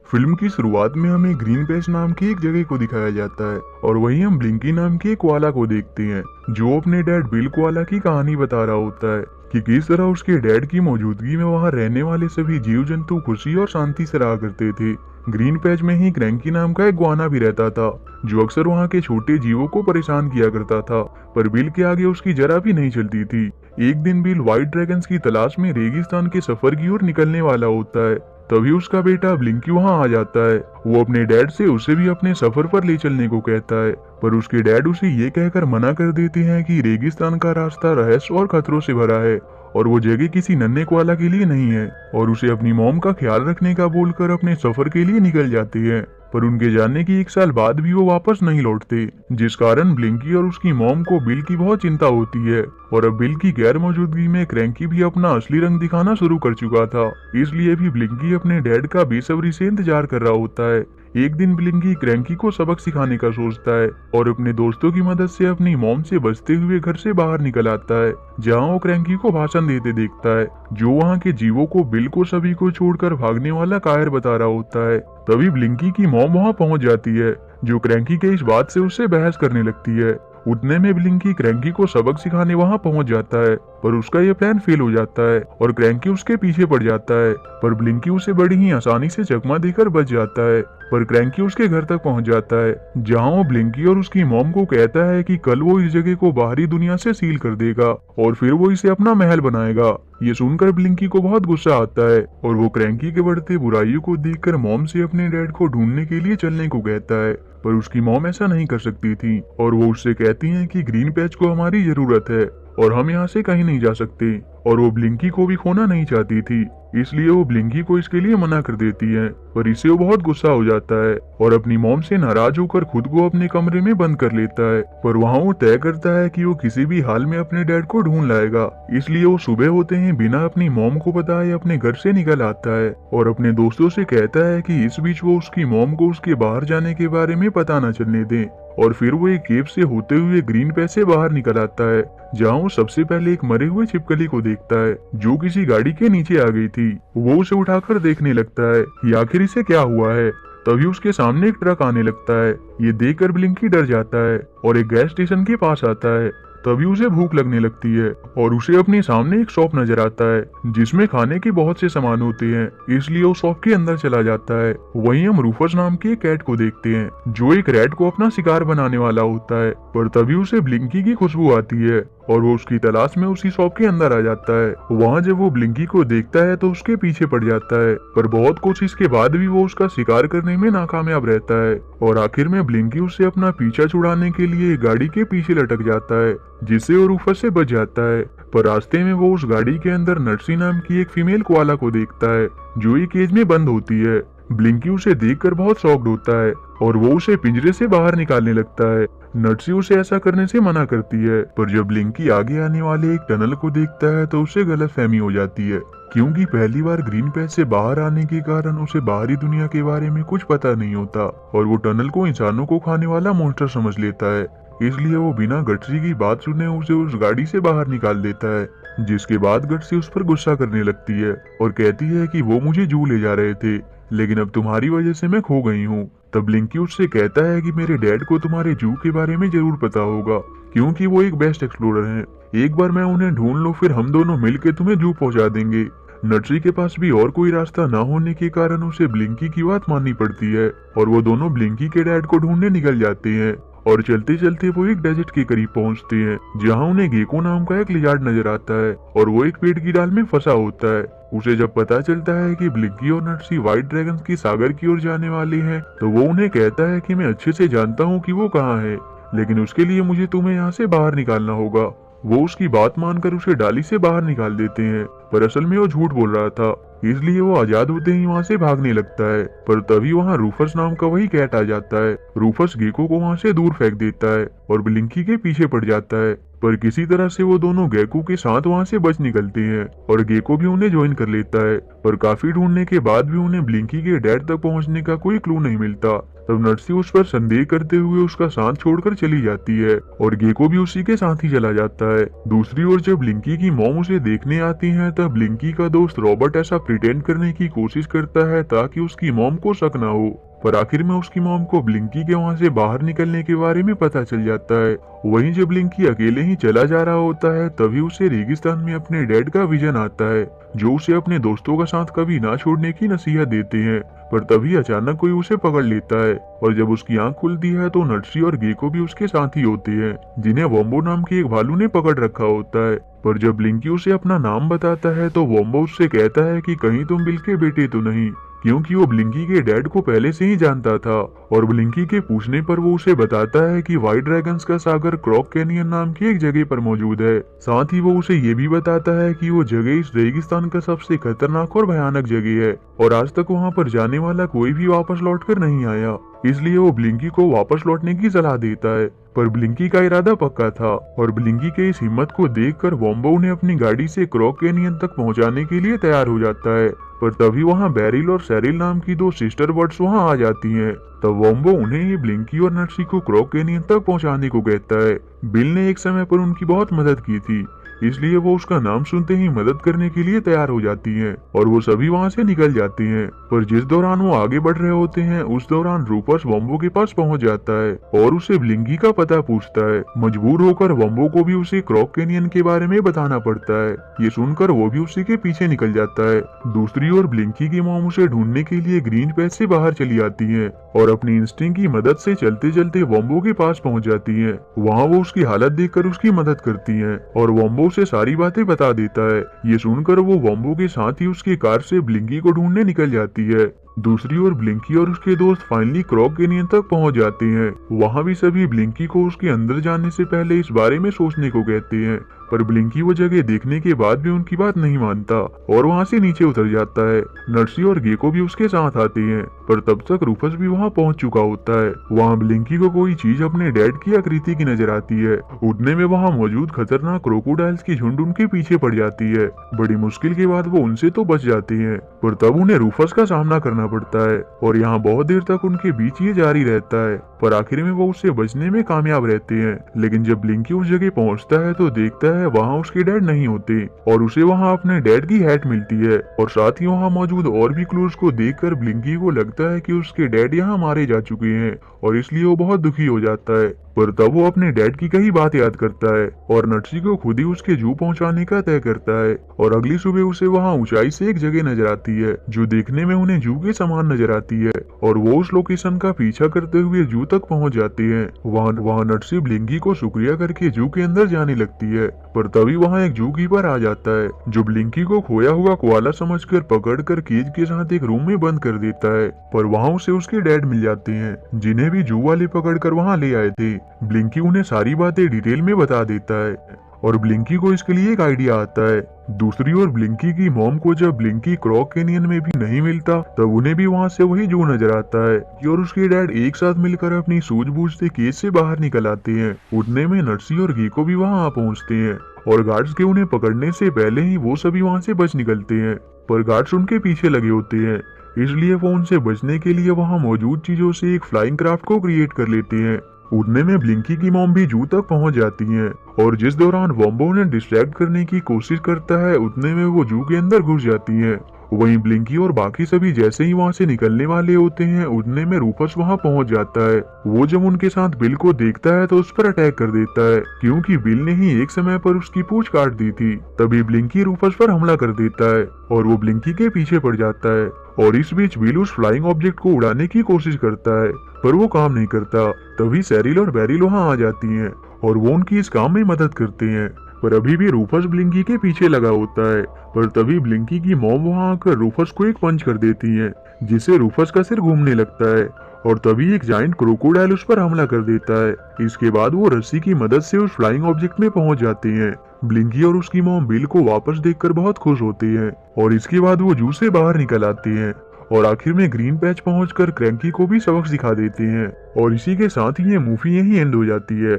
Film की शुरुआत में हमें ग्रीन पैच नाम की एक जगह को दिखाया जाता है और वहीं हम ब्लिंकी नाम के एक कोआला को देखते हैं जो अपने डैड बिल कोआला की कहानी बता रहा होता है कि किस तरह उसके डैड की मौजूदगी में वहां रहने वाले सभी जीव जंतु खुशी और शांति से रहा करते थे। ग्रीन पैच में ही क्रैंकी नाम का एक ग्वाना भी रहता था जो अक्सर वहां के छोटे जीवों को परेशान किया करता था, पर बिल के आगे उसकी जरा भी नहीं चलती थी। एक दिन बिल व्हाइट ड्रैगन्स की तलाश में रेगिस्तान के सफर की ओर निकलने वाला होता है, तभी उसका बेटा ब्लिंकी वहां आ जाता है। वो अपने डैड से उसे भी अपने सफर पर ले चलने को कहता है, पर उसके डैड उसे ये कहकर मना कर देते हैं कि रेगिस्तान का रास्ता रहस्य और खतरों से भरा है और वो जगह किसी नन्हे कोआला के लिए नहीं है, और उसे अपनी मॉम का ख्याल रखने का बोलकर अपने सफर के लिए निकल जाते हैं। पर उनके जाने की 1 साल बाद भी वो वापस नहीं लौटते, जिस कारण ब्लिंकी और उसकी मॉम को बिल की बहुत चिंता होती है। और अब बिल की गैर मौजूदगी में क्रैंकी भी अपना असली रंग दिखाना शुरू कर चुका था, इसलिए भी ब्लिंकी अपने डैड का बेसब्री से इंतजार कर रहा होता है। एक दिन ब्लिंकी क्रैंकी को सबक सिखाने का सोचता है और अपने दोस्तों की मदद से अपनी मॉम से बचते हुए घर से बाहर निकल आता है, जहाँ वो क्रैंकी को भाषण देते देखता है जो वहाँ के जीवों को बिल को सभी को छोड़कर भागने वाला कायर बता रहा होता है। तभी ब्लिंकी की मॉम वहाँ पहुँच जाती है जो क्रैंकी के इस बात से उससे बहस करने लगती है। उतने में ब्लिंकी क्रैंकी को सबक सिखाने वहाँ पहुँच जाता है, पर उसका ये प्लान फेल हो जाता है और क्रैंकी उसके पीछे पड़ जाता है, पर ब्लिंकी उसे बड़ी ही आसानी से चकमा देकर बच जाता है। पर क्रैंकी उसके घर तक पहुंच जाता है, जहां वो ब्लिंकी और उसकी मॉम को कहता है कि कल वो इस जगह को बाहरी दुनिया से सील कर देगा और फिर वो इसे अपना महल बनाएगा। ये सुनकर ब्लिंकी को बहुत गुस्सा आता है और वो क्रैंकी के बढ़ते बुराइयों को देखकर मॉम से अपने डैड को ढूंढने के लिए चलने को कहता है, पर उसकी मॉम ऐसा नहीं कर सकती थी और वो उससे कहती है कि ग्रीन पैच को हमारी जरूरत है और हम यहाँ से कहीं नहीं जा सकते, और वो ब्लिंकी को भी खोना नहीं चाहती थी, इसलिए वो ब्लिंकी को इसके लिए मना कर देती है। पर इससे वो बहुत गुस्सा हो जाता है और अपनी मॉम से नाराज होकर खुद को अपने कमरे में बंद कर लेता है। पर वहाँ वो तय करता है कि वो किसी भी हाल में अपने डैड को ढूंढ लाएगा, इसलिए वो सुबह होते ही बिना अपनी मॉम को बताए अपने घर से निकल आता है और अपने दोस्तों से कहता है कि इस बीच वो उसकी मॉम को उसके बाहर जाने के बारे में पता न चलने दें। और फिर वो एक केव से होते हुए ग्रीन पैच से बाहर निकल आता है, जहाँ वो सबसे पहले एक मरे हुए छिपकली को देखता है जो किसी गाड़ी के नीचे आ गई थी। वो उसे उठाकर देखने लगता है कि आखिर इसे क्या हुआ है। तभी उसके सामने एक ट्रक आने लगता है। ये देखकर ब्लिंकी डर जाता है और एक गैस स्टेशन के पास आता है। तभी उसे भूख लगने लगती है और उसे अपने सामने एक शॉप नजर आता है जिसमें खाने के बहुत से सामान होते हैं, इसलिए वो शॉप के अंदर चला जाता है। वहीं हम रूफस नाम के एक कैट को देखते हैं जो एक रैट को अपना शिकार बनाने वाला होता है, पर तभी उसे ब्लिंकी की खुशबू आती है और वो उसकी तलाश में उसी शॉप के अंदर आ जाता है। वहाँ जब वो ब्लिंकी को देखता है तो उसके पीछे पड़ जाता है, पर बहुत कोशिश के बाद भी वो उसका शिकार करने में नाकामयाब रहता है और आखिर में ब्लिंकी उससे अपना पीछा छुड़ाने के लिए गाड़ी के पीछे लटक जाता है, जिससे वो रूफस से बच जाता है। पर रास्ते में वो उस गाड़ी के अंदर नर्सी नाम की एक फीमेल कोआला को देखता है जो एक केज में बंद होती है। ब्लिंकी उसे देखकर बहुत शॉक्ड होता है और वो उसे पिंजरे से बाहर निकालने लगता है। नर्सी उसे ऐसा करने से मना करती है, पर जब ब्लिंकी आगे आने वाले एक टनल को देखता है तो उसे गलतफहमी हो जाती है, क्योंकि पहली बार ग्रीन पैच से बाहर आने के कारण उसे बाहरी दुनिया के बारे में कुछ पता नहीं होता और वो टनल को इंसानों को खाने वाला मॉन्स्टर समझ लेता है। इसलिए वो बिना गटसी की बात सुने उसे उस गाड़ी से बाहर निकाल देता है, जिसके बाद गटसी उस पर गुस्सा करने लगती है और कहती है कि वो मुझे जू ले जा रहे थे, लेकिन अब तुम्हारी वजह से मैं खो गई हूँ। तब ब्लिंकी उससे कहता है कि मेरे डैड को तुम्हारे जू के बारे में जरूर पता होगा, क्योंकि वो एक बेस्ट एक्सप्लोरर हैं। एक बार मैं उन्हें ढूंढ लूं फिर हम दोनों मिलकर तुम्हें जू पहुंचा देंगे। नर्सरी के पास भी और कोई रास्ता न होने के कारण उसे ब्लिंकी की बात माननी पड़ती है और वो दोनों ब्लिंकी के डैड को ढूंढने निकल जाते हैं और चलते चलते वो एक डेजर्ट के करीब पहुंचते हैं, जहां उन्हें गेको नाम का एक लिजार्ड नजर आता है और वो एक पेड़ की डाल में फंसा होता है। उसे जब पता चलता है कि ब्लिंकी और नर्सी व्हाइट ड्रैगन्स की सागर की ओर जाने वाले हैं तो वो उन्हें कहता है कि मैं अच्छे से जानता हूँ कि वो कहाँ है, लेकिन उसके लिए मुझे तुम्हें यहाँ से बाहर निकालना होगा। वो उसकी बात मानकर उसे डाली से बाहर निकाल देते हैं, पर असल में वो झूठ बोल रहा था, इसलिए वो आजाद होते ही वहाँ से भागने लगता है। पर तभी वहाँ रूफस नाम का वही कैट आ जाता है। रूफस गेको को वहाँ से दूर फेंक देता है और ब्लिंकी के पीछे पड़ जाता है। पर किसी तरह से वो दोनों गेको के साथ वहाँ से बच निकलते हैं और गेको भी उन्हें ज्वाइन कर लेता है। पर काफी ढूंढने के बाद भी उन्हें ब्लिंकी के डैड तक पहुँचने का कोई क्लू नहीं मिलता। तब नर्सी उस पर संदेह करते हुए उसका साथ छोड़कर चली जाती है और गेको भी उसी के साथ ही चला जाता है। दूसरी ओर जब ब्लिंकी की मॉम उसे देखने आती है तब ब्लिंकी का दोस्त रॉबर्ट ऐसा प्रिटेंड करने की कोशिश करता है ताकि उसकी मॉम को शक ना हो। पर आखिर में उसकी मॉम को ब्लिंकी के वहाँ से बाहर निकलने के बारे में पता चल जाता है। वहीं जब ब्लिंकी अकेले ही चला जा रहा होता है तभी उसे रेगिस्तान में अपने डैड का विजन आता है जो उसे अपने दोस्तों का साथ कभी ना छोड़ने की नसीहत देते हैं। पर तभी अचानक कोई उसे पकड़ लेता है और जब उसकी आंख खुलती है तो नर्सी और गेको भी उसके साथ ही होते हैं जिन्हें वोम्बो नाम के एक भालू ने पकड़ रखा होता है। पर जब ब्लिंकी उसे अपना नाम बताता है तो वोम्बो उससे कहता है कि कहीं तुम बिल के बेटे तो नहीं, क्योंकि वो ब्लिंकी के डैड को पहले से ही जानता था। और ब्लिंकी के पूछने पर वो उसे बताता है कि व्हाइट ड्रैगन्स का सागर क्रॉक कैनियन नाम की एक जगह पर मौजूद है। साथ ही वो उसे ये भी बताता है कि वो जगह इस रेगिस्तान का सबसे खतरनाक और भयानक जगह है और आज तक वहाँ पर जाने वाला कोई भी वापस लौटकर नहीं आया, इसलिए वो ब्लिंकी को वापस लौटने की सलाह देता है। पर ब्लिंकी का इरादा पक्का था और ब्लिंकी के इस हिम्मत को देखकर वोम्बो उन्हें अपनी गाड़ी से क्रॉक कैनियन तक पहुंचाने के लिए तैयार हो जाता है। पर तभी वहां बेरिल और सेरिल नाम की दो सिस्टर बर्ड्स वहां आ जाती हैं। तब वोम्बो उन्हें ही ब्लिंकी और नर्सी को क्रॉक कैनियन तक पहुंचाने को कहता है। बिल ने एक समय पर उनकी बहुत मदद की थी, इसलिए वो उसका नाम सुनते ही मदद करने के लिए तैयार हो जाती हैं और वो सभी वहां से निकल जाती हैं। पर जिस दौरान वो आगे बढ़ रहे होते हैं उस दौरान रूपर्स वोम्बो के पास पहुंच जाता है और उसे ब्लिंकी का पता पूछता है। मजबूर होकर वोम्बो को भी उसे क्रॉक कैनियन के बारे में बताना पड़ता है। ये सुनकर वो भी उसी के पीछे निकल जाता है। दूसरी ओर ब्लिंकी की मॉम उसे ढूंढने के लिए ग्रीन पैच से बाहर चली आती है और अपनी इंस्टिंक्ट की मदद से चलते चलते वोम्बो के पास पहुंच जाती है। वहाँ वो उसकी हालत देखकर उसकी मदद करती है और वोम्बो उसे सारी बातें बता देता है। ये सुनकर वो वोम्बो के साथ ही उसकी कार से ब्लिंकी को ढूंढने निकल जाती है। दूसरी ओर ब्लिंकी और उसके दोस्त फाइनली क्रॉक कैनियन तक पहुंच जाते हैं। वहां भी सभी ब्लिंकी को उसके अंदर जाने से पहले इस बारे में सोचने को कहते हैं, पर ब्लिंकी वो जगह देखने के बाद भी उनकी बात नहीं मानता और वहां से नीचे उतर जाता है। नर्सी और गेको भी उसके साथ आते हैं, पर तब तक रूफस भी वहां पहुंच चुका होता है। वहां ब्लिंकी को कोई चीज अपने डैड की आकृति की नजर आती है। उठने में वहां मौजूद खतरनाक क्रोकोडाइल्स की झुंड उनके पीछे पड़ जाती है। बड़ी मुश्किल के बाद वो उनसे तो बच जाते हैं, पर तब उन्हें रूफस का सामना करना पड़ता है और यहाँ बहुत देर तक उनके बीच ये जारी रहता है। पर आखिर में वो उससे बचने में कामयाब रहते हैं। लेकिन जब ब्लिंकी उस जगह पहुंचता है तो देखता है वहाँ उसके डैड नहीं होते और उसे वहाँ अपने डैड की हैट मिलती है और साथ ही वहाँ मौजूद और भी क्लूज को देखकर ब्लिंकी को लगता है कि उसके डैड यहाँ मारे जा चुके हैं और इसलिए वो बहुत दुखी हो जाता है। पर तब वो अपने डैड की कई बात याद करता है और नर्सी को खुद ही उसके जू पहुंचाने का तय करता है। और अगली सुबह उसे वहां ऊंचाई से एक जगह नजर आती है जो देखने में उन्हें जू के समान नजर आती है और वो उस लोकेशन का पीछा करते हुए जू तक पहुंच जाती है। वहां नर्सी ब्लिंकी को शुक्रिया करके जू के अंदर जाने लगती है, पर तभी वहाँ एक जू कीपर आ जाता है जो ब्लिंकी को खोया हुआ कोआला समझकर पकड़कर केज के साथ एक रूम में बंद कर देता है। पर वहाँ उसे उसके डैड मिल जाते हैं जिन्हें भी जू वाले पकड़कर वहाँ ले आए थे। ब्लिंकी उन्हें सारी बातें डिटेल में बता देता है और ब्लिंकी को इसके लिए एक आइडिया आता है। दूसरी ओर ब्लिंकी की मॉम को जब ब्लिंकी क्रॉक कैनियन में भी नहीं मिलता तब उन्हें भी वहाँ से वही जू नजर आता है कि और उसके डैड एक साथ मिलकर अपनी सूझबूझ से केस से बाहर निकल आते हैं। उठने में नर्सी और गेको भी वहाँ पहुँचते हैं और गार्ड्स के उन्हें पकड़ने से पहले ही वो सभी वहाँ से बच निकलते हैं, पर गार्ड्स उनके पीछे लगे होते हैं, इसलिए वो उनसे बचने के लिए वहाँ मौजूद चीजों से एक फ्लाइंग क्राफ्ट को क्रिएट कर लेते हैं। उड़ने में ब्लिंकी की मॉम भी जू तक पहुंच जाती हैं और जिस दौरान वोम्बो उन्हें डिस्ट्रैक्ट करने की कोशिश करता है उतने में वो जू के अंदर घुस जाती हैं। वहीं ब्लिंकी और बाकी सभी जैसे ही वहां से निकलने वाले होते हैं उड़ने में रूफस वहां पहुंच जाता है। वो जब उनके साथ बिल को देखता है तो उस पर अटैक कर देता है क्योंकि बिल ने ही एक समय पर उसकी पूंछ काट दी थी। तभी ब्लिंकी रूफस पर हमला कर देता है और वो ब्लिंकी के पीछे पड़ जाता है और इस बीच बिल उस फ्लाइंग ऑब्जेक्ट को उड़ाने की कोशिश करता है पर वो काम नहीं करता। तभी सेरिल और बेरिल वहाँ आ जाती हैं और वो उनकी इस काम में मदद करते हैं, पर अभी भी रूफस ब्लिंकी के पीछे लगा होता है। पर तभी ब्लिंकी की मॉम वहाँ आकर रूफस को एक पंच कर देती है जिससे रूफस का सिर घूमने लगता है और तभी एक जायंट क्रोकोडाइल उस पर हमला कर देता है। इसके बाद वो रस्सी की मदद से उस फ्लाइंग ऑब्जेक्ट में पहुंच जाते हैं। ब्लिंकी और उसकी मॉम बिल को वापस देखकर बहुत खुश होती हैं और इसके बाद वो जू से बाहर निकल आती हैं और आखिर में ग्रीन पैच पहुंचकर क्रैंकी को भी सबक सिखा देते हैं और इसी के साथ ही ये मूवी यहीं एंड हो जाती है।